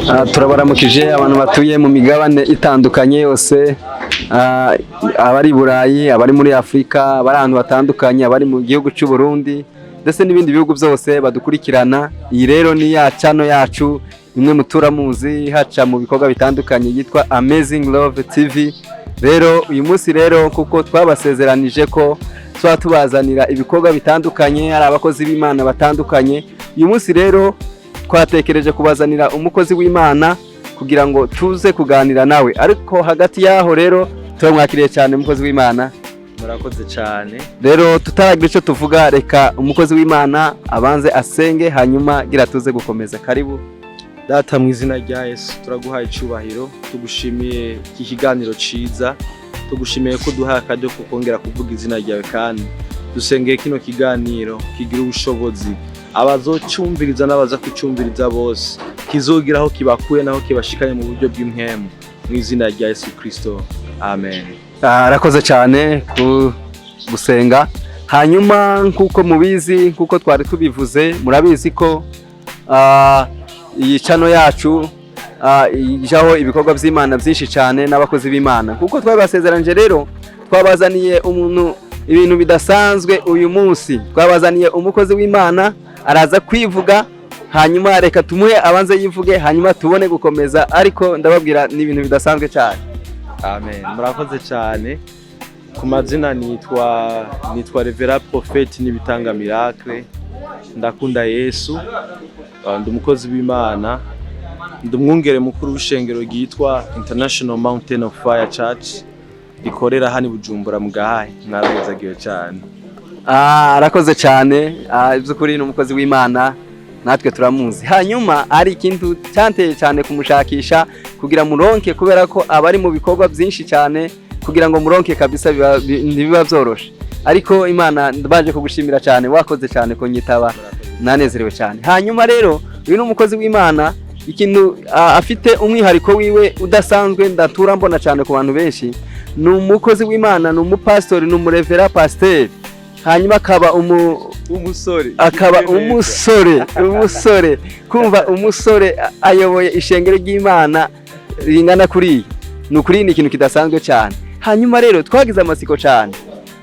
Turabaramukije abantu batuye mu migabane itandukanye yose, abari Burayi, abari muri Afrika, abari ahantu batandukanye, abari mu gihugu cy'u Burundi ndetse n'ibindi bihugu byose badukurikirana. Iyi rero ni ya channel yacu imwe muturamuzi haca mu bikorwa bitandukanye yitwa Amazing Love TV. Rero uyu munsi rero kuko twabasezeranije ko tubazanira ibikorwa bitandukanye, ari abakozi b'Imana batandukanye. Uyu munsi rero twatekereje kubazanira umukozi w'Imana kugira ngo tuze kuganira nawe, ariko hagati yaho rero turamwakiriye cyane umukozi w'Imana. Murakoze cyane. Rero tutaragira icyo tuvuga, reka umukozi w'Imana abanze asenge hanyuma gira tuze gukomeza. Karibu. Data mu izina rya Yesu turaguhaye icyubahiro, tugushimiye iki kiganiro ciza, tugushimiye ko duhaye akajyo kongera kuvuga izina ryawe, kandi dusengeye kino kiganiro kigira ubushobozi abazocyumviriza n'abaza kucyumviriza bose, kizogira aho kibakuye naho kibashikanye mu buryo bw'impemu, mu izina rya Yesu Kristo, amen. Arakoze cyane gusenga. Hanyuma nkuko mubizi, nkuko twari tubivuze, murabizi ko iyi channel yacu ijaho ibikorwa by'Imana byinshi cyane n'abakozi b'Imana. Kuko twabasezeranje rero twabazaniye umuntu ibintu bidasanzwe. Uyu munsi twabazaniye umukozi w'Imana, araza kwivuga, hanyuma reka tumuhe abanze yivuge, hanyuma tubone gukomeza, ariko ndababwira ni ibintu bidasanzwe cyane. Amen. Murakoze cyane. Ku mazina nitwa Revera Prophet n'ibitanga Mircle. Ndakunda Yesu. Ndi umukozi w'Imana. Ndi umwungere mukuru w'Ishengero ryitwa International Mountain of Fire Church, rikorera hano Bujumbura mu Gahahe. Mwaragezagiye cyane. Arakoze cyane. By'ukuri ni umukozi w'Imana, natwe turamuzi. Hanyuma ari ikintu cyanteye cyane kumushakisha kugira muronke, kubera ko abari mu bikorwa byinshi cyane, kugira ngo muronke kabisa ntibiba byoroshe. Ariko Imana baje kugushimira cyane, wakoze cyane ko nyitaba, nanezerewe cyane. Hanyuma rero uyu ni umukozi w'Imana, ikintu afite umwihariko wiwe udasanzwe ndatura mbona cyane ku bantu benshi. Ni umukozi w'Imana, ni umupastori, ni umurevera pasteur, hanyuma akaba umusore kumva umusore ayoboye ishengero ry'Imana ringana kuri. Ni ukuri ni ikintu kidasanzwe cyane. Hanyuma rero twagize amasiko cyane,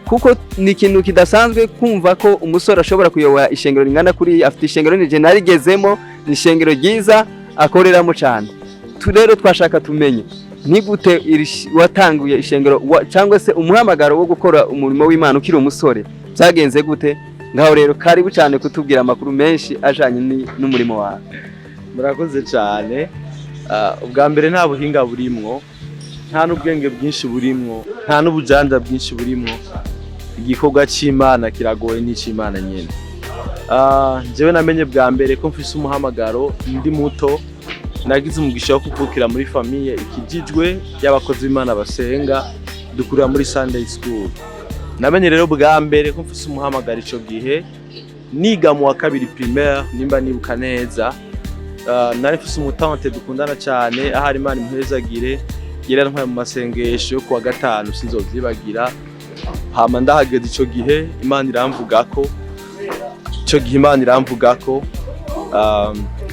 kuko ni ikintu kidasanzwe kumva ko umusore ashobora kuyobora ishengero ringana kuri. Afite ishengero nije narigezemo, ni ishengero ryiza akoreramo cyane. Rero twashaka tumenye ni gute watanguye ishengero cyangwa se umuhamagaro wo gukora umurimo w'Imana ukiri umusore, byagenze gute? Ngaho rero karibu cyane kutubwira amakuru menshi ajanye n'umurimo wawe. Murakoze cyane. Ubwa mbere nta buhinga burimwo, nta n'ubwenge bwinshi burimwo, nta n'ubujanja bwinshi burimwo. Igikorwa cy'Imana kiragoye n'ic'Imana nyene. Jewe namenye bwa mbere ko mfise umuhamagaro ndi muto. Nagize umugisha wo kuvukira muri famille ikijijwe y'abakozi b'Imana basenga, dukurira muri Sunday school. Namenye rero bwa mbere ko mfise umuhamagaro ico gihe niga mu wa kabiri primaire, nimba nibuka neza. Nari mfise umutante dukundana cyane, ahari Imana impuhezagire, yera ntwaye mu masengesho ku wa gatanu sinzovyibagira. Hama ndahageze ico gihe Imana iramvuga ko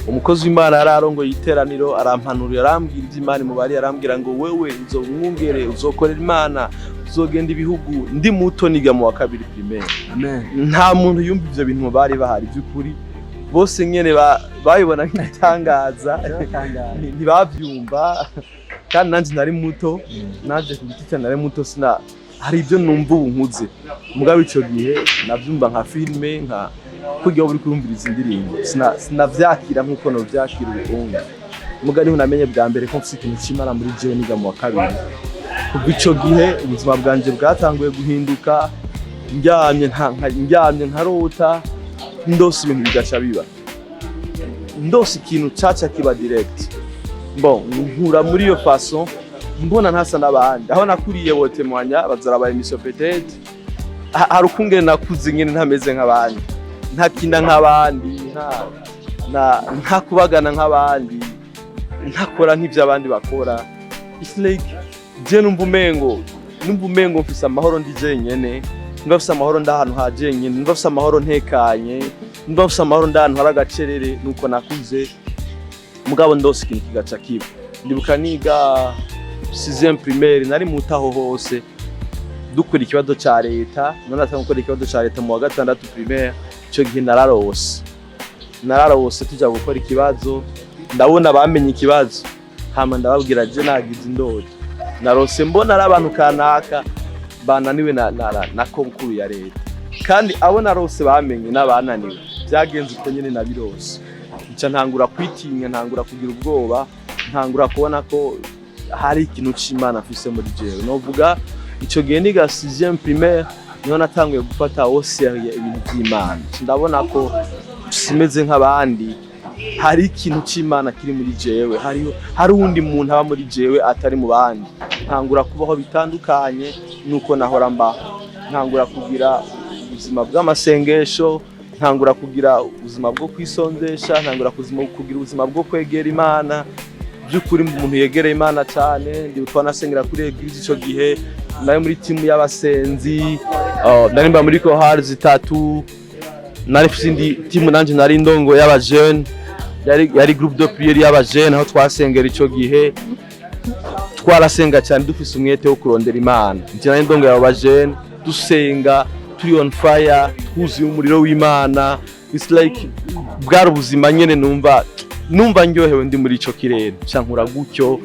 umukozi w'Imana ararongo yiteraniro, arampanurira, arambwira iby'Imana mubari, arambwira ngo wewe uzomwungere, uzokorera Imana, uzogenda ibihugu. Ndi muto niga mu wa kabiri primaire. Amen. Nta muntu yumva ivyo bintu bari bahari by'ukuri, bose nyene bayibona nk'itangaza, ntibavyumva. Kandi nanje nari muto, naje kubitita nari muto, sina hari ibyo numva ubu nkuze. Mugabo ico gihe navyumva nka filme, nka kugira uri kurumviriza indirimbo, sinavyakira nkuko no vyakira ubundi. Mugabo niho namenye bwa mbere ko mfise ikintu c'Imana muri jewe niga mu wa kabiri. Kuva ico gihe ubuzima bwanje bwatanguye guhinduka, ndyamye nkarota, ndose ibintu bigaca biba, ndose ikintu caca kiba direct. Nkura muri iyo façon, mbona ntasa n'abandi. Aho nakuriye bote mwanya bazaraba emission peut-être, hari ukungene nakuze nyene ntameze nk'abandi, ntakina nk'abandi, nta kubagana nk'abandi, ntakora nk'ivy'abandi bakora. It's like je numva umengo mfise amahoro ndi jenyene, numva mfise amahoro ndahantu ha jenyene, numva mfise amahoro ntekanye, numva mfise amahoro ndahantu hari agacerere. Nuko nakuze mugabo ndose ikintu kigaca kiba. Ndibuka niga 6e primaire nari mutaho hose dukora ikibazo ca leta, none atanga gukora ikibazo ca leta mu wa gatandatu primaire, ico gihe nararose tujya gukora ikibazo, ndabona bamenye ikibazo, hama ndababwira je nagize indori, narose mbona ari abantu kanaka bananiwe na konkuru ya leta, kandi abo narose bamenye n'abananiwe, byagenze uko nyene nabirose. Nca ntangura kwitinya, ntangura kugira ubwoba, ntangura kubona ko hari ikintu c'Imana afise muri jewe. Novuga ico gihe niga 6e primaire niho natanguye gufata au sérieux ibintu by'Imana. Ndabona ko simeze nk'abandi, hari ikintu c'Imana kiri muri jewe, hari undi muntu aba muri jewe atari mu bandi. Ntangura kubaho bitandukanye nuko nahora mbaho, ntangura kugira ubuzima bw'amasengesho, ntangura kugira ubuzima bwo kwisondesha, ntangura kugira ubuzima bwo kwegera Imana. Byukuri umuntu yegereye Imana cyane, ndibutwa nasengera kuri eglise ico gihe, nari muri timu y'abasenzi, nari mba muri kohari zitatu, nari findi timu nanje nari ndongo y'aba jeune, yari groupe de prière y'aba jeune, aho twasengera ico gihe twarasenga cyane dufise umwete wo kurondera Imana. Nje nari ndongo y'aba jeune, dusenga turi on fire, twuzuye umuriro w'Imana. It's like bwari ubuzima nyene numva ndyohewe ndi muri ico kirere, cankura gutyo.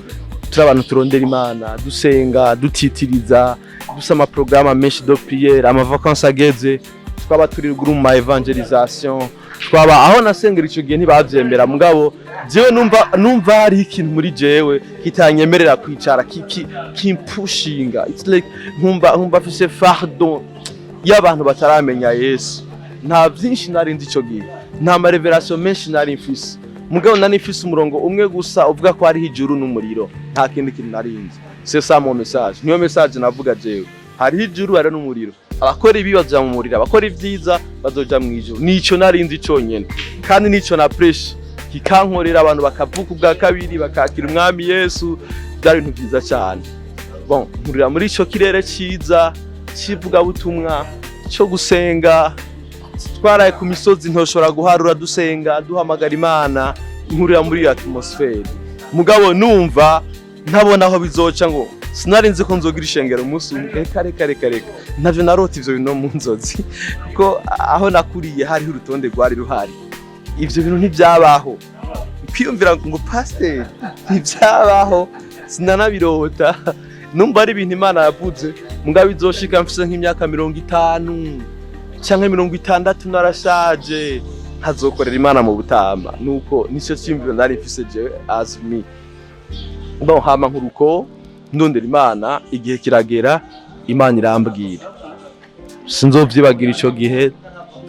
Turi abantu turondera Imana, dusenga, dutitiriza, dusama programme menshi de prière, ama vacances ageze, twaba turi groupe ma evangelisation, twaba aho nasengera ico gihe ntibavyemera, mugabo jewe numva hari ikintu muri jewe kitanyemerera kwicara, kimpushinga. It's like nkumva afise pardon y'abantu bataramenya Yesu. Nta byinshi nari nzi ico gihe, nta ma revelation menshi nari mfise, mugabo nari mfise umurongo umwe gusa uvuga ko hari hijuru n'umuriro, nta kindi kintu nari nzi. C'est ça mon message, niyo message navuga jewe, hari hijuru hari n'umuriro, abakora ibi baja mu muriro, abakora ibyiza bazoja mu ijuru. Nico nari nzi cyonyene, kandi nico na pressure kikankorera abantu bakavuka ubwa kabiri, bakakira umwami Yesu. Byari ibintu byiza cyane. Bon, nkurira muri ico kirere ciza kivuga butumwa cyo gusenga, twaraye ku misozi ntoshora guharura dusenga, duhamagara Imana, nkurira muri atmosphere. Mugabo numva ntabona aho bizoca, ngo sinari nzi ko nzogira ishengero umunsi umwe. Reka ntavyo narota ivyo bintu mu nzozi, kuko aho nakuriye hariho urutonde rwari ruhari. Ivyo bintu ntibyabaho, kwiyumvira ngo pasteur ntibyabaho, sinanabirota. Numva ari ibintu Imana yavuze, mugabo bizoshika mfise nk'imyaka 50 canke 60 narashaje, hazokorera Imana mu butama. Nuko nico cyimviro nari mfise jewe as me. Bon, hama nkuruko ndondera Imana, igihe kiragera Imana irambwira. Sinzovyibagira ico gihe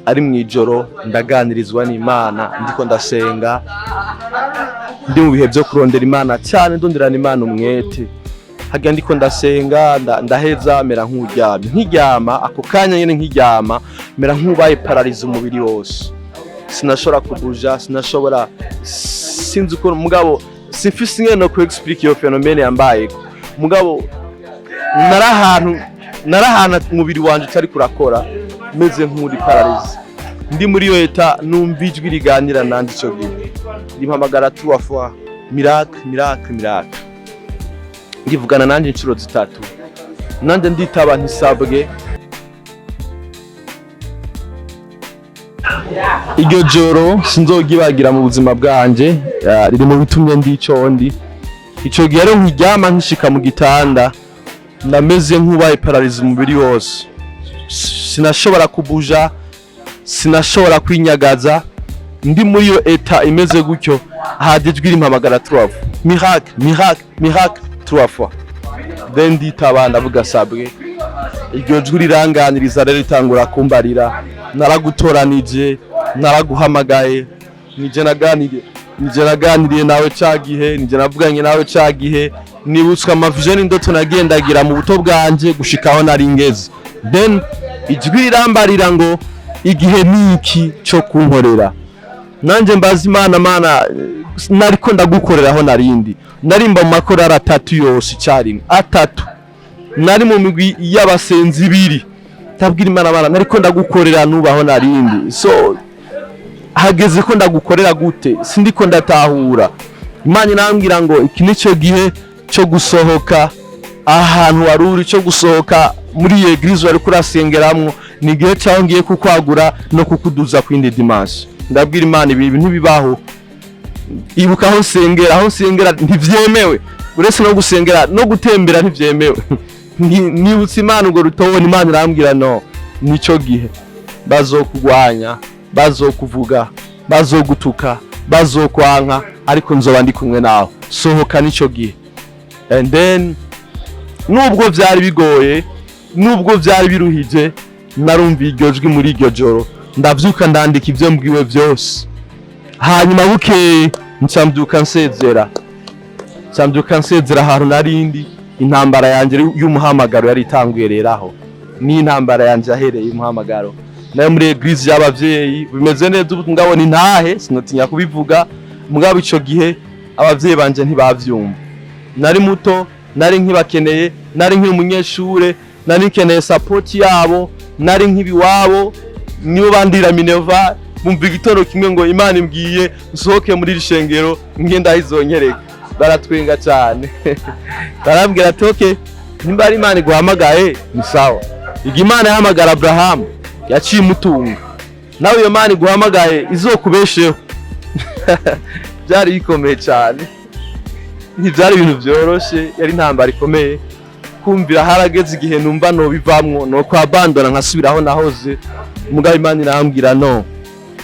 ari mwijoro ndaganirizwa n'Imana, ndiko ndasenga, ndi mu bihe byo kurondera Imana cyane, ndonderana Imana umwete. Hagiye ndiko ndasenga, ndaheza mera nkiryama, ako kanya nyene nkiryama mera nkubaye paralyze umubiri wose. Sinashobora kubuja, sinzi uko, mugabo simfise ingene no explique iyo phénomène yambaye, mugabo narahana umubiri wanje utari kurakora, meze nk'uri paralyze. Ndi muri yo eta numva ijwi riganira nanje ico gihe, rimpamagara 3 fois, miracle. Ngivugana nanje inshuro zitatu, nanje nditaba ntisabwe. Iryo joro sinzogibagira mu buzima bwanje, riri mu bitumye ndico ndi. Ico gihe rero nkiryama nkishika mu gitanda, ndameze nk'ubaye paralyze umubiri wose, sinashobora kubuja, sinashobora kwinyagaza. Ndi muri yo eta imeze gutyo, hadijwi rimpamagara 3 miracle 3 fois. Then nditaba ndavuga sabwe, iryo jwi riranganiriza rero ritangura kumbarira, naragutoranije, naraguhamagaye, nije naganiriye nawe cagihe, nije navuganye nawe cagihe, nibutswe amavision indoto nagendagira mu buto bwanje gushikaho nari ngeze. Then ijwi rirambarira ngo igihe niki cyo kunkorera. Nanje mbaza Imana, nariko ndagukoreraho narindi, narimba mu makorara 3 yose cyarimwe, 3 nari mu migwi y'abasenzi 2, tabwira Imana nariko ndagukorera nubaho narindi. So hageze ko ndagukorera gute, sindiko ndatahura. Imana irambwira ngo iki nico gihe cyo gusohoka ahantu waruri, cyo gusohoka muri iyo eglise wari kurasengeramwo, ni gihe cyaho ngiye kukwagura no kukuduza kwindi dimanche. Ndabwira Imana ibi bintu bibaho, ibuka aho sengera ntivyemewe, uretse no gusengera no gutembera ntivyemewe. Nibutse Imana ngo rutobona, Imana irambwira no, nico gihe bazokugwanya, bazokuvuga, bazogutuka, bazokwanka, ariko nzoba ndi kumwe nawe. Sohoka nico gihe. And then nubwo byari bigoye, nubwo byari biruhije, narumviye iryo jwi muri iryo joro, ndavyuka ndandika ivyo mbwiwe byose. Hanyuma bukeye ncambyuka nsezera ahantu narindi. Intambara yanje y'umuhamagaro yari itanguye reraho, ni intambara yanje yahereye y'umuhamagaro. Nayo muri eglise y'abavyeyi bimeze neza, ubu ngabona intahe sinotinya kubivuga, mugabo ico gihe abavyeyi banje ntibavyumva. Nari muto, nari nkibakeneye, nari nk'umunyeshure, nari nkeneye support yabo, nari nk'ibiwabo, nibo bandira Minerva. Bumva igitoro kimwe ngo Imana imbwiye nsohoke muri Ishengero ngenda izonyereka. Baratwenga cyane. Barambwira toke nimba ari Imana iguhamagaye ni sawa. Igi Imana yahamagara Abraham yaciye mutunga, nawe iyo Imana iguhamagaye izokubesheho. Byari bikomeye cyane, ntibyari ibintu byoroshe, yari intambara ikomeye. Kumvira harageze igihe numva no bivamwo no kwabandona nkasubiraho nahoze. Mugabo Imana irambwira no,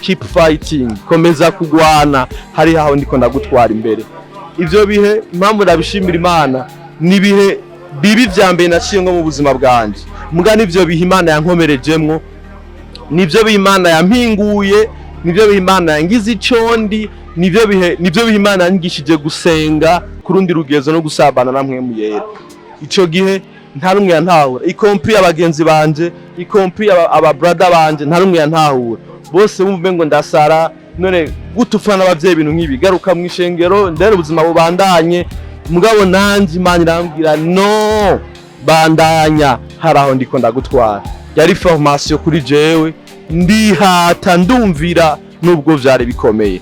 keep fighting, komeza kugwana, hari haho ndiko ndagutwara imbere. Ivyo bihe impamvu ndabishimira Imana, ni bihe bibi vyambere naciye ngo mu buzima bwanje. Muga nivyo bihe Imana yankomerejemwo, nivyo bihe Imana yampinguye, nivyo bihe Imana yangize icondi, nivyo bihe Imana yangishije gusenga kurundi rugezo no gusabana namwe mu yera. Ico gihe nta rumwe yantahura, ikompri abagenzi banje, ikompri aba brother banje, nta rumwe yantahura. Bose bumve ngo ndasara, none gutufana abavyeyi ibintu nk'ibi, garuka mu Ishengero ndere ubuzima bubandanye. Mugabo nanje Imana irambwira no, bandanya, haraho ndiko ndagutwara. Yari formation kuri jewe, ndihata ndumvira nubwo vyari bikomeye.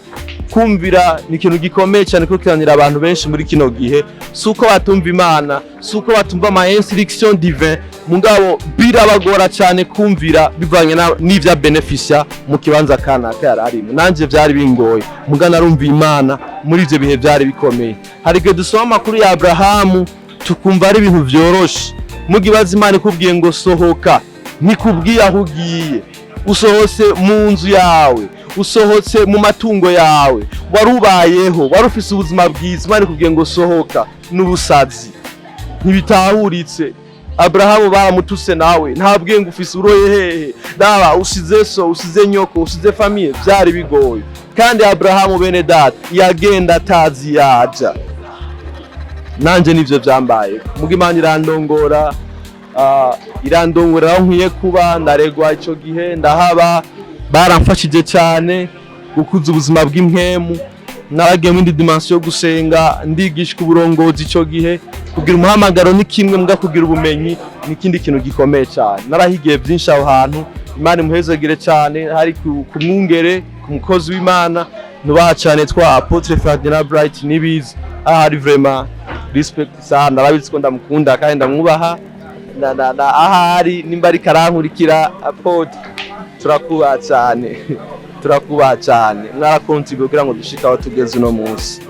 Kumvira ni ikintu gikomeye cyane kuko kiranira abantu benshi muri kino gihe, suko batumva Imana, suko batumva ama instruction divin, mugabo birabagora cyane kumvira bivanye n'ivya beneficia mu kibanza kana yararimo. Nanje byari bingoye, muga narumva Imana muri ivyo bihe byari bikomeye. Harige dusoma makuru ya Abrahamu tukumva ari ibintu vyoroshe, mugibaza Imana ikubwiye ngo sohoka, nikubwiye aho ugiye, usohotse mu nzu yawe, usohotse mu matungo yawe, warubayeho, warufise ubuzima bwiza, Imana ikubwiye ngo sohoka, n'ubusazi ntibitahuritse. Abrahamu baramutuse nawe, ntabwiye ngo ufise uroye hehe, daba usize so, usize nyoko, usize famille, byari bigoye. Kandi Abrahamu bene data yagenda atazi yaja. Nanje nivyo byambaye, muga Imana irandongora, irandongora aho nkwiye kuba, ndaregwa ico gihe ndahaba. Baramfashije cyane gukuza ubuzima bw'impemu, naragiye muri dimension yo gusenga, ndigishwa uburongozi ico gihe. Kugira umuhamagaro ni kimwe, mbwa kugira ubumenyi ni kindi kintu gikomeye cyane. Narahigiye byinshi aho hantu, Imana imuhezagire cyane. Hari ku mwungere, ku mukozi w'Imana nubaha cyane twa Apotre Ferdinand Bright nibizi, ahari vraiment respect sana, narabizi ko ndamukunda kandi ndamwubaha. Ahari nimba ari karankurikira Apotre, turakubaha cyane, mwarakontribuye kugira ngo dushike aho tugeze uno munsi.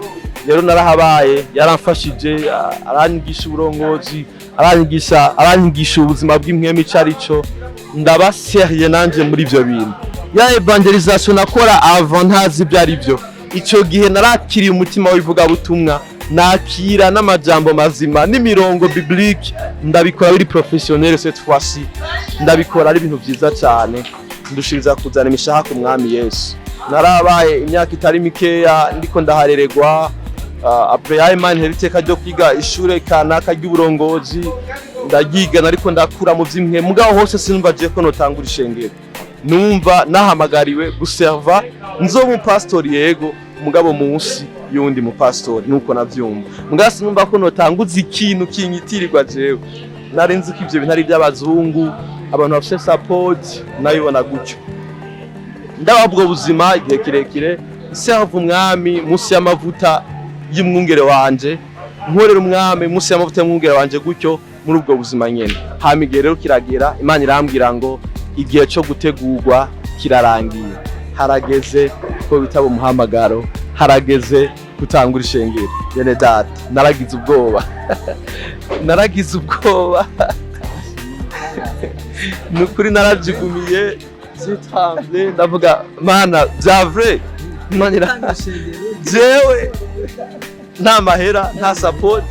Rero narahabaye, yaramfashije, aranyigisha uburongozi, aranyigisha ubuzima bw'impwemu icarico. Ndabaseriye nanje muri ivyo bintu. Ya evangelisation nakora avant ntazi byari byo. Ico gihe narakiriye umutima w'ivuga butumwa, nakira n'amajambo mazima n'imirongo biblique, ndabikora biri professionnel cette fois-ci. Ndabikora ari ibintu byiza cyane, ndushiriza kuzana imishaha ku Mwami Yesu. Narabaye imyaka itari mikeya ndiko ndahareregwa, après Imana heriteka ryo kwiga ishure kanaka ry'uburongozi, ndagiga nariko ndakura mu vyimwe. Mugabo hose sinumva je ko notangura Ishengero, numva nahamagariwe guserva, nzo mu pastori yego, mugabo munsi yundi mu pastori, nuko navyumva. Mugabo sinumva ko notanguza ikintu kinyitirirwa jewe. Narinzi ko ivyo bintu ari by'abazungu, abantu bafite support, nayibona gutyo. Ndababwo buzima igihe kirekire, serva umwami musi y'amavuta, y'umwungere wanje nkorera umwami munsi y'amavuta y'umwungere wanje gutyo muri ubwo buzima nyene. Hama igihe rero kiragera Imana irambwira ngo igihe cyo gutegurwa kirarangiye, harageze ko bitaba umuhamagaro, harageze gutangura ishengero. Bene data naragize ubwoba naragize ubwoba nukuri narajigumiye zitambe ndavuga Mana bya vrai Imana jewe nta mahera nta support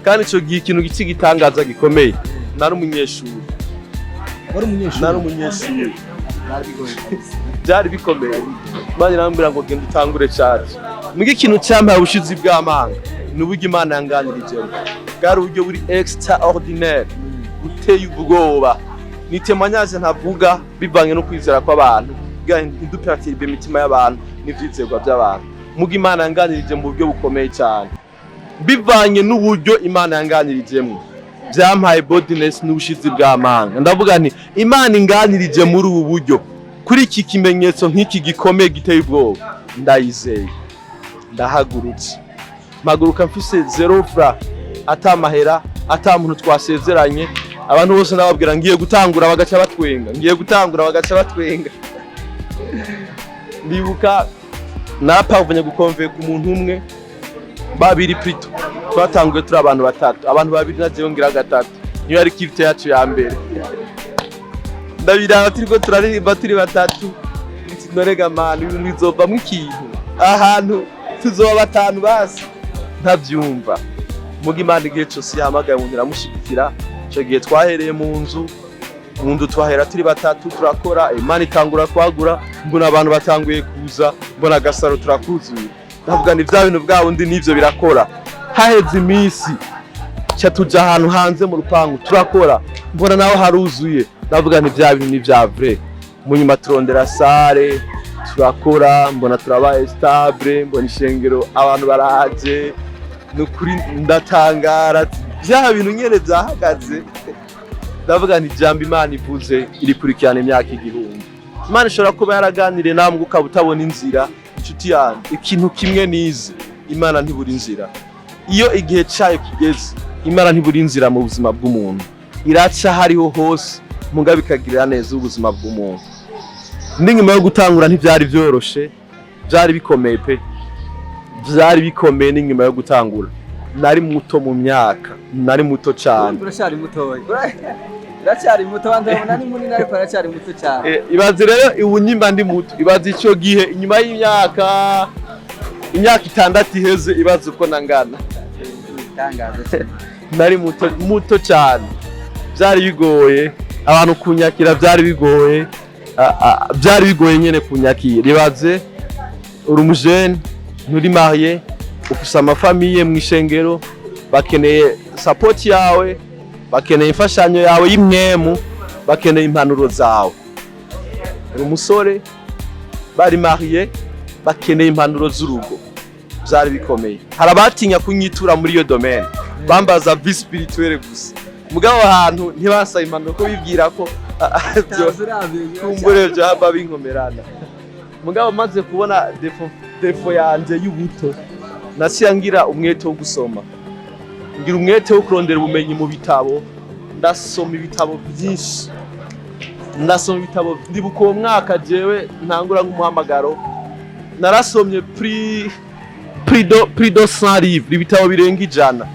kandi ico gihe ikintu gitangaza gikomeye nari umunyeshuri byari bikomeye. Imana irambwira ngo genda utangure cyane mugi ikintu cyampaye ubushizi bw'amanga n'uburyo Imana yanganyirijemo bwari uburyo buri extraordinaire uteye ubwoba. Nitemanyaje ntavuga bivanye no kwizera kw'abantu ntidupatiribe imitima y'abantu n'ivyizerwa by'abantu. Mugi Imana yanganirije mu buryo bukomeye cyane bivanye n'uburyo Imana yanganirijemo byampaye boldness n'ubushizi bw'amanga. Ndavuga nti Imana inganirije muri ubu buryo kuri iki kimenyetso nk'iki gikomeye giteye ubwoba ndayizeye. Ndahagurutse maguruka mfise 0 francs atamahera atamuntu twasezeranye. Abantu bose nababwira ngiye gutangura bagaca batwenga ndibuka narapavunye gukonveka umuntu umwe babiri plito twatanguye turi abantu batatu, abantu babiri naje ngira gatatu niyo yari kirite yacu ya mbere. Ndabira turiko turaririmba turi batatu norega mani ibintu bizova mu kintu ahantu tuzoba batanu basi ntavyumva. Mugi Imana igihe cyose yahamagaye umuntu iramushigikira. Ico gihe twahereye mu nzu twahera turi batatu turakora. Imana itangura kwagura mbona abantu batanguye kuza mbona gasaro turakuzuye. Ndavuga ni bya bintu bwabo ndi nivyo birakora. Haheze iminsi cya tuja ahantu hanze mu rupangu turakora mbona naho haruzuye. Ndavuga ni bya bintu ni bya vrai. Munyuma turondera sare turakora mbona turabaye stable mbona ishengero abantu baraje nukuri ndatangara bya bintu nyene byahagaze. Ndavuga ni jambo Imana ivuze irikurikirana imyaka igihumbi. Imana ishobora kuba yaraganiriye namwe ukaba utabona inzira. Inshuti yanjye ikintu kimwe nize Imana ntibura inzira. Iyo igihe cyayo kigeze Imana ntibura inzira mu buzima bw'umuntu, iraca hariho hose mugabe ikagirira neza ubuzima bw'umuntu. Ndi nyuma yo gutangura ntibyari byoroshe, byari bikomeye pe, byari bikomeye. Ni nyuma yo gutangura nari muto mu myaka, nari muto cyane. Uracyari muto uracyari muto ndabona ni munini ariko uracyari muto cyane. Ibaze rero ubu nyimba ndi muto, ibaze icyo gihe inyuma y'imyaka 6 iheze, ibaze uko nangana. Bitangaje nari muto cyane, byari bigoye abantu kunyakira, byari bigoye nyene kunyakira. Ibaze uri umujene nturi marié ufise amafamiye mu ishengero bakeneye support yawe, bakeneye imfashanyo yawe y'imwemu, bakeneye impanuro zawe. Uri umusore bari marié bakeneye impanuro z'urugo. Byari bikomeye. Harabatinya kunyitura muri iyo domaine bambaza vie spirituelle gusa. Mugabo ahantu ntibasaba impanuro ko bibwira ko kumbure byo haba binkomerana. Mugabo maze kubona defo yanje y'ubuto nasiyangira umwete wo gusoma, ngira umwete wo kurondera ubumenyi mu bitabo. Ndasoma ibitabo byinshi, ndibuka uwo mwaka jewe ntangura nk'umuhamagaro narasomye prix de 100 livres, ibitabo birenga 100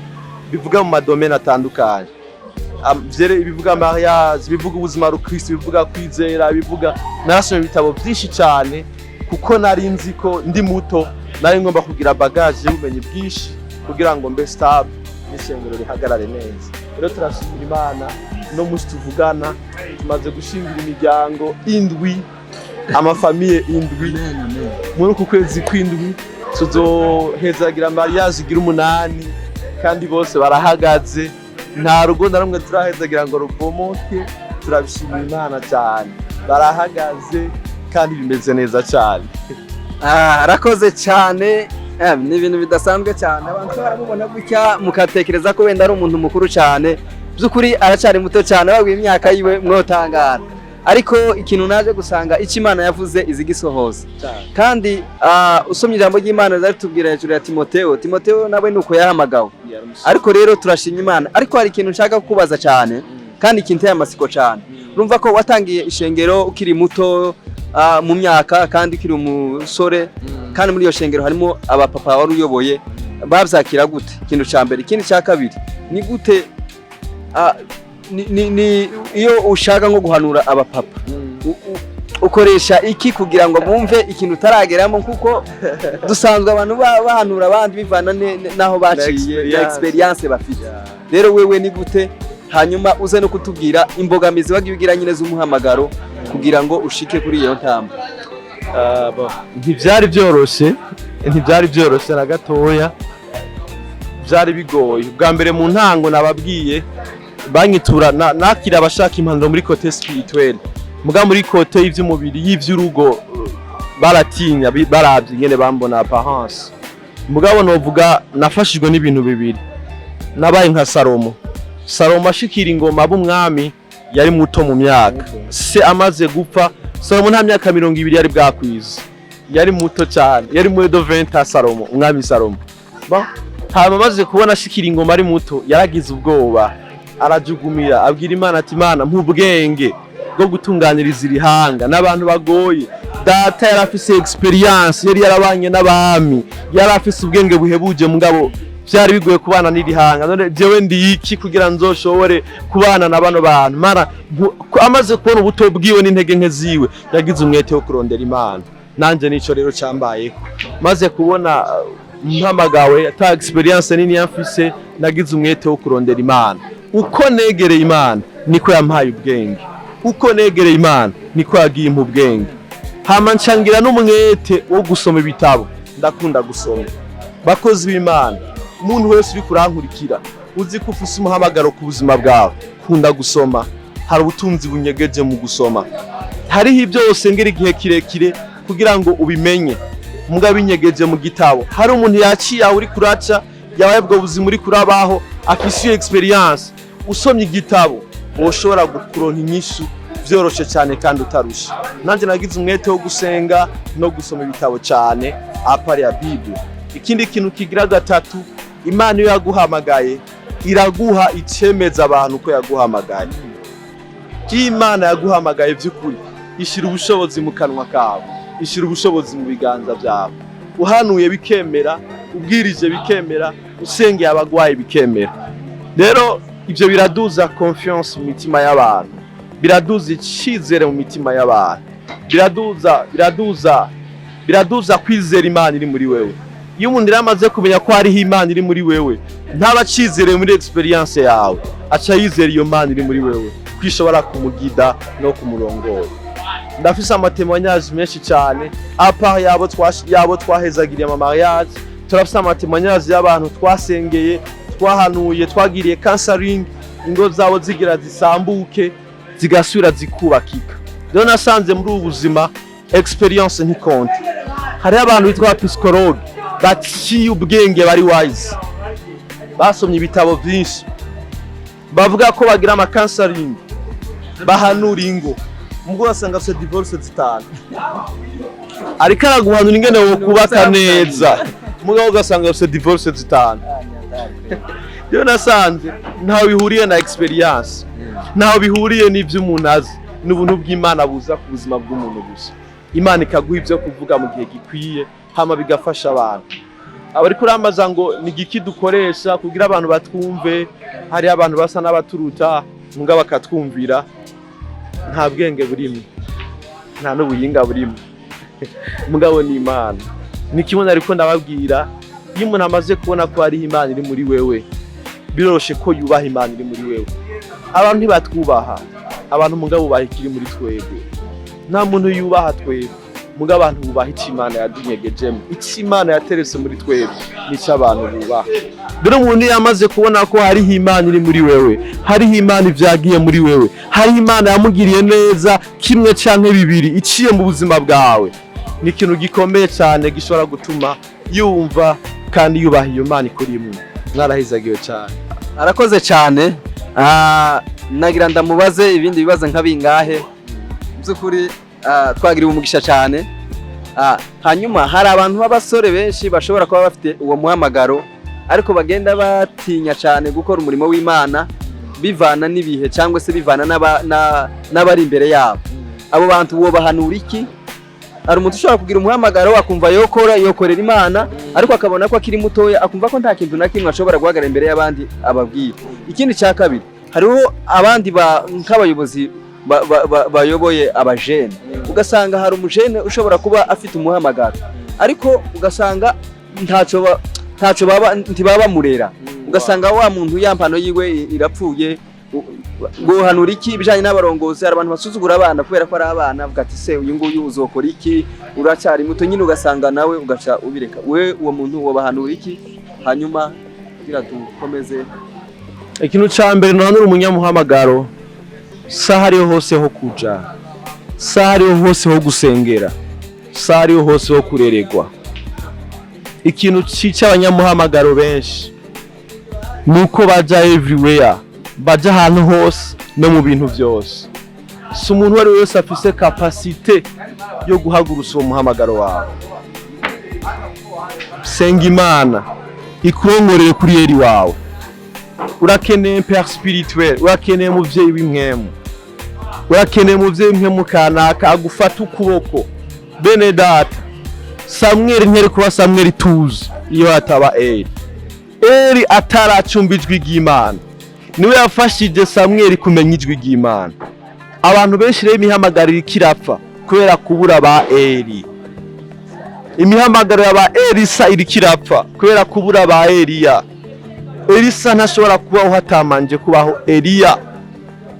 bivuga mu madomene atandukanye. Bivuga mariage, bivuga ubuzima rukristo, bivuga kwizera, bivuga. Narasomye ibitabo byinshi cyane kuko nari nzi ko ndi muto, nari ngomba kugira bagage y'ubumenyi bwinshi kugira ngo mbe stable n'ishengero rihagarare neza. Rero turashimira Imana no musi tuvugana tumaze gushingira imiryango 7, amafamiye 7 muri uku kwezi kw'indwi. Tuzohezagira mariage igira 8 kandi bose barahagaze, nta rugo na rumwe turahezagira ngo rubomoke. Turabishimira Imana cyane, barahagaze kandi bimeze neza cyane. Arakoze cyane. Ni ibintu bidasanzwe cyane, abantu baramubona gutya mukatekereza ko wenda ari umuntu mukuru cyane. Byukuri aracyari muto cyane, bagwe imyaka yiwe mwotangara. ariko ikintu naje gusanga icyo Imana yavuze izigisohoza kandi usomye ijambo ry'Imana zaritubwira hejuru ya Timoteyo nawe nuko yahamagawe ariko rero turashimye Imana ariko hari ikintu nshaka kukubaza cyane kandi kinteye amasiko cyane urumva ko watangiye ishengero ukiri muto mu myaka kandi ukiri umusore kandi muri iyo shengero harimo abapapa wari uyoboye bavyakira gute ikintu cya mbere ikindi cya kabiri ni gute iyo ushaka nko guhanura abapapa ukoresha iki kugira ngo bumve ikintu utarageramo kuko dusanzwe abantu bahanura abandi bivana naho baciye na experience bafite rero wewe ni gute hanyuma uze no kutubwira imbogamizi wagiye ugira nyine z'umuhamagaro kugira ngo ushike kuri iyo ntambwe ntibyari byoroshye na gatoya byari bigoye bwa mbere mu ntango nababwiye banyitura nakira abashaka impanuro muri côté spirituelle muga muri côté y'ivy'umubiri y'ivy'urugo baratinya baravye nyene bambona apparence mugabo novuga nafashijwe n'ibintu bibiri nabaye nka Salomo ashikira ingoma b'umwami yari muto mu myaka se amaze gupfa Salomo nta myaka 20 yari bwakwiza yari muto cyane yari muri do 20 Salomo umwami Salomo hama amaze kubona ashikira ingoma ari muto yaragize ubwoba arajugumira abwira Imana ati Imana mpubwenge bwo gutunganiriza irihanga n'abantu bagoye data yarafise experience yari yarabanye n'abami yarafise ubwenge buhebuje mugabo byari bigoye kubana n'irihanga none jewe ndi iki kugira nzoshobore kubana na bano bantu Mana amaze kubona ubuto bwiwe n'intege nke ziwe yagize umwete wo kurondera Imana nanje nico rero cyambayeko maze kubona mpamagawe ata experience nini yafise nagize umwete wo kurondera Imana uko negereye Imana niko yampaye ubwenge uko negereye Imana niko yagiye mu bwenge hama nshangira n'umwete wo gusoma ibitabo ndakunda gusoma bakozi b'Imana umuntu wese uri kurankurikira uzi ko ufise umuhamagaro ku buzima bwawe kunda gusoma hari ubutunzi bunyegeje mu gusoma hariho byose ngera igihe kirekire kugira ngo ubimenye muga binyegeje mu gitabo hari umuntu yaciye uri kuraca yabaye bwo buzima uri kurabaho afise experience usomye igitabo woshobora gukuronka inyishu byoroshe cyane kandi utarusha nanje nagize umwete wo gusenga no gusoma ibitabo cyane apari ya Bible ikindi kintu kigira gatatu Imana iyo yaguhamagaye iraguha icemeza abantu ko yaguhamagaye Imana yaguhamagaye by'ukuri ishira ubushobozi mu kanwa kawe ishira ubushobozi mu biganza byawe uhanuye bikemera ubwirije bikemera usengeye abagwaye bikemera rero ibyo biraduza confiance mu mitima y'abantu biraduza icyizere mu mitima y'abantu biraduza kwizera Imana iri muri wewe iyo umuntu yamaze kumenya ko hariho Imana iri muri wewe ntaba cyizere muri experience yawe aca yizera iyo Imana iri muri wewe kwishobora kumugida no kumurongora ndafise amatemonyage menshi cyane apa yabo twahezagiriye ama mariage turafise amatemonyage y'abantu twasengeye twahanuye twagiriye counseling ingo zabo zigira zisambuke zigasubira zikubakika rero nasanze muri ubu buzima experience ntikonte hari abantu bitwa psychologue baciye ubwenge bari wise basomye ibitabo byinshi bavuga ko bagira ama counseling bahanura ingo umugore asanga se divorce zitanu ariko araguhanura ingene wo kubaka neza umugabo ugasanga se divorce zitanu yo nasanze ntaho bihuriye na experience ntaho bihuriye n'ivyo umuntu azi n'ubuntu bw'Imana buza ku buzima bw'umuntu gusa Imana ikaguha ibyo kuvuga mu gihe gikwiye hama bigafasha abantu abari kuramaza ngo ni giki dukoresha kugira abantu batwumve hari abantu basa n'abaturuta munga bakatwumvira nta bwenge burimo nta n'ubuyinga burimo mugabo ni Imana ni kimwe ariko ndababwira iyo umuntu amaze kubona ko hari Imana iri muri wewe biroroshe ko yubaha Imana iri muri wewe abantu ntibatwubaha abantu mugabo bahikiri muri twebwe nta muntu yubaha twebwe mugabo abantu bubaha Imana yadunyegejemo Imana yateretse muri twebwe nico abantu bubaha dore umuntu yamaze kubona ko hari Imana iri muri wewe hari Imana ivyagiye muri wewe hari Imana yamugiriye neza kimwe canke bibiri iciye mu buzima bwawe ni ikintu gikomeye cyane gishobora gutuma yumva kandi yubaha iyo Mana ikorimwe mwarahizagiwe cyane arakoze cyane nagira ndamubaze ibindi bibazo nk'abingahe by'ukuri twagiriwe umugisha cyane. Hanyuma hari abantu b'abasore benshi bashobora kuba bafite uwo muhamagaro ariko bagenda batinya cyane gukora umurimo w'Imana bivana n'ibihe cyangwa se bivana n'abari imbere yabo. Abo bantu bo bahanura iki? Hari umuntu ushobora kugira umuhamagaro akumva yokorera Imana ariko akabona ko akiri mutoya, akumva ko nta kintu na kimwe ashobora guhagarara imbere y'abandi ababwira. Ikindi cya kabiri, hariho abandi nk'abayobozi bayoboye abajene, ugasanga hari umujene ushobora kuba afite umuhamagaro ariko ugasanga ntacyo baba murera, ugasanga wa muntu yampano yiwe irapfuye. Guhanura iki ibijanye n'abarongozi? Hari abantu basuzugura abana kubera ko ari abana, avuga ati se uyu nguyu uzokora iki, uracyari muto nyine, ugasanga nawe ugaca ubireka. We uwo muntu wobahanura iki hanyuma kugira dukomeze? Ikintu ca mbere nohanura umunyamuhamagaro, saha ariho hose ho kuja, saha ariho hose ho gusengera, saha ariho hose ho kureregwa. Ikintu cica abanyamuhamagaro benshi nuko baja everywhere, baja ahantu hose no mu bintu byose. Si umuntu wari wese afise kapasite yo guhagurusa uwo muhamagaro wawe. Senga Imana ikurongorere kuri yeri wawe. Urakeneye père spirituel, urakeneye muvyeyi w'imwemu, urakeneye muvyeyi w'imwemu kanaka agufata ukuboko. Bene data, Samuel ntiyari kuba Samuel tuzi iyo ataba Eli ataracumba ijwi ry'Imana. Niwe yafashije Samuel kumenya ijwi ry'Imana. Abantu benshi rero imihamagariro ikirapfa kubera kubura ba Eli. Imihamagariro y'aba Elisa irikirapfa kubera kubura ba Eliya. Elisa ntashobora kubaho hatamanje kubaho Eliya.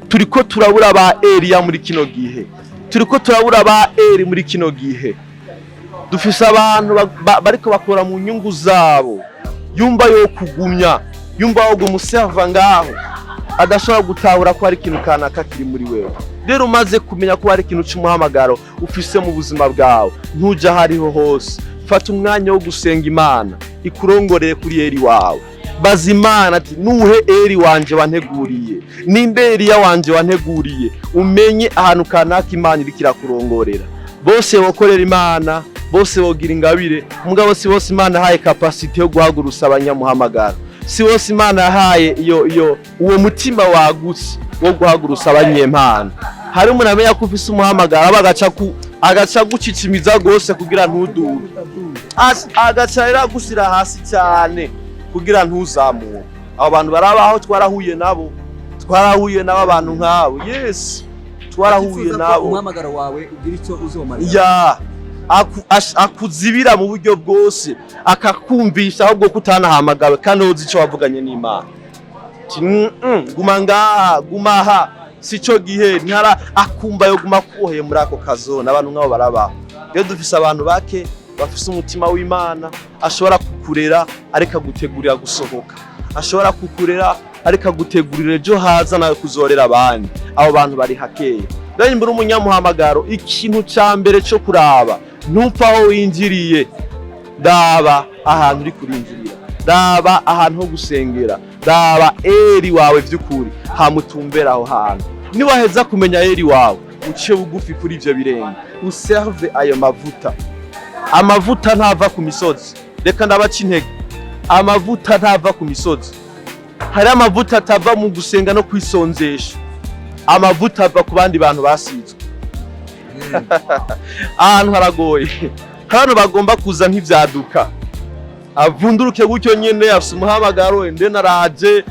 Turiko turabura ba Eliya muri kino gihe, turiko turabura ba Eli muri kino gihe. Dufise abantu bariko bakora mu nyungu zabo, yumva yo kugumya, yumva wo gumuserva ngaho, adashobora gutahura ko hari ikintu kanaka kiri muri wewe. Rero umaze kumenya ko hari ikintu cy'umuhamagaro ufise mu buzima bwawe, ntuja hariho hose. Fata umwanya wo gusenga Imana ikurongorere kuri Eli wawe. Baza Imana ati nuhe Eli wanje wanteguriye, ninde Eliya wanje wanteguriye, umenye ahantu kanaka Imana irikira kurongorera. Bose bokorera Imana, bose bogira ingabire, mugabo si bose Imana yahaye capacity yo guhagurusa abanyamuhamagaro. Si bose Imana yahaye uwo mutima wagutse wo guhagurusa abanyempano. Hari umuntu amenya ko ufise umuhamagaro agaca gucicimiza gose kugira ntuduke, agaca era gusira hasi cyane kugira ntuzamuke. Abo bantu barabaho, twarahuye nabo abantu nkabo. Yes, twarahuye nabo. Umuhamagaro wawe ugira icyo uzomara. Ya akuzibira mu buryo bwose, akakumvisha ahubwo kutanahamagawe kandi uzi icyo wavuganye n'Imana. Guma ngaha, guma aha, sico gihe ntara akumva yo guma kuhoye muri ako kazona. Abantu nk'abo barabaho. Iyo dufise abantu bake bafise umutima w'Imana, ashobora kukurera ariko gutegurira gusohoka, ashobora kukurera ariko gutegurira ejo haza nawe kuzorera abandi. Abo bantu bari hakeye. Rero imbere umunyamuhamagaro, ikintu ca mbere cyo kuraba, ntupfa aho winjiriye, daba ahantu uri kurinjirira, daba ahantu ho gusengera, daba Eli wawe vy'ukuri, hamutumbera aho hantu. Niwaheza kumenya Eli wawe, uce bugufi kuri ivyo birenge, userve ayo mavuta. Amavuta ntava ku misozi, reka ndabaca intege. Amavuta ntava ku misozi. Hari amavuta atava mu gusenga no kwisonzesha, amavuta ava ku bandi bantu basizwe. Ahantu haragoye, hano bagomba kuza nk'ivyaduka, avunduruke gutyo nyene, afise umuhamagaro, ende naraje,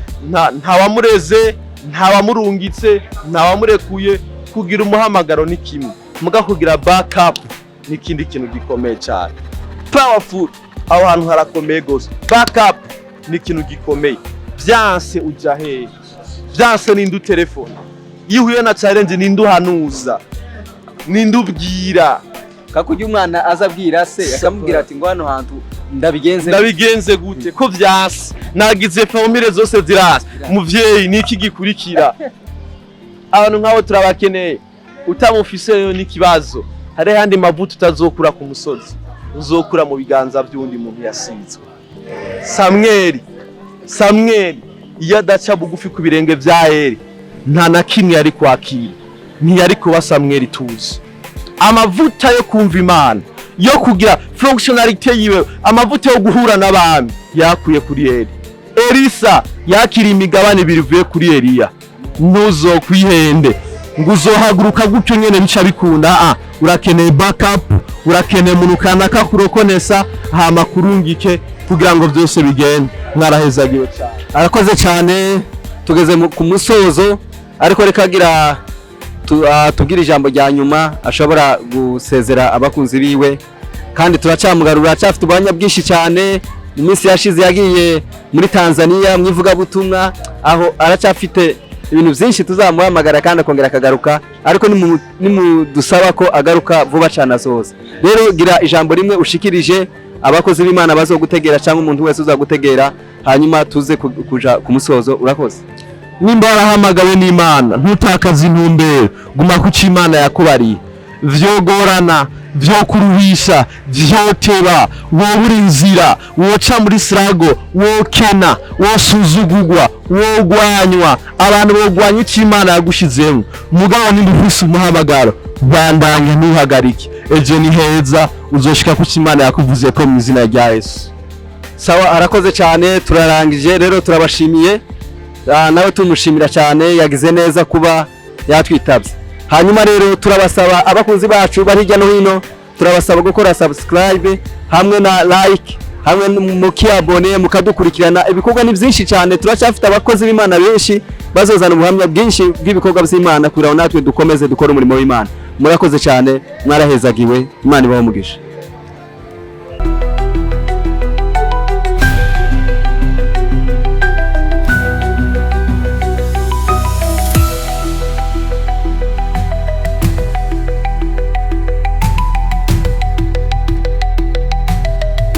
ntawamureze, ntawamurungitse, ntawamurekuye. Kugira umuhamagaro ni kimwe, muga kugira backup ni kindi kintu gikomeye cyane. Powerful, aho hantu harakomeye gose. Backup ni ikintu gikomeye. Vyanse uja hehe, vyanse nindu telefone, iyo uhuye na challenge nindu hanuza, nindu ubwira. Kakujya umwana azabwira se akamubwira ati ngo hano hantu ndabigenze gute ko vyase, nagize formule zose zirase. Muvyeyi niki gikurikira? Abantu nk'abo turabakeneye. Utamufise yo n'ikibazo, hari handi mavuta utazokura ku musozi, uzokura mu biganza by'undi muntu yasizwe. Samuel iyo adaca bugufi ku birenge vya Eli, nta na kimwe yari kwakira. ntiyari kuba Samweli tuzi. Amavuta yo kumva Imana, yo kugira functionality yiwe, amavuta yo guhura n'abami yakuye kuri Eli. Elisa yakira imigabane bivuye kuri Eliya. Ntuzokwihende ngo uzohaguruka gutyo nyene bica bikunda. Urakeneye backup, urakeneye umuntu kanaka kurokonesa hama kurungike kugira ngo byose bigende. Mwarahezagiwe cyane. Arakoze cyane, tugeze ku musozo, ariko rekagira tubwira ijambo rya nyuma ashobora gusezera abakunzi biwe, kandi turacamugarura cyafite ubwanya bwinshi cyane. Mu minsi yashize yagiye muri Tanzania mwivuga butumwa, aho aracafite ibintu byinshi tuzamuhamagara kandi akongera akagaruka, ariko nimudusaba ko agaruka vuba cyane asoza. Rero gira ijambo rimwe ushikirije abakozi b'Imana bazogutegera cyangwa umuntu wese uzagutegera, hanyuma tuze kuja ku musozo. Urakoze. Nimba warahamagawe n'Imana ntutakaze intumbero, guma ku cy'Imana yakubariye. Vyogorana, vyokuruhisha, vyoteba, wobura inzira, woca muri sirago, wokena, wosuzugugwa, wogwanywa, abantu bogwanya cy'Imana yagushizemo. Mugabo nindufise umuhamagaro, bandanye ntuhagarike. Ejo ni heza, uzoshika ku cy'Imana yakuvuze ko mu izina rya Yesu. Sawa, arakoze cyane, turarangije. Rero turabashimiye, nawe tumushimira cyane, yagize neza kuba yatwitabye. Hanyuma rero turabasaba abakunzi bacu bari hirya no hino, turabasaba gukora subscribe hamwe na like, hamwe mukiabone, mukadukurikirana. Ibikorwa ni byinshi cyane, turacyafite abakozi b'Imana benshi bazozana ubuhamya bwinshi bw'ibikorwa by'Imana kugira ngo natwe dukomeze dukora umurimo w'Imana. Murakoze cyane, mwarahezagiwe. Imana ibahe umugisha.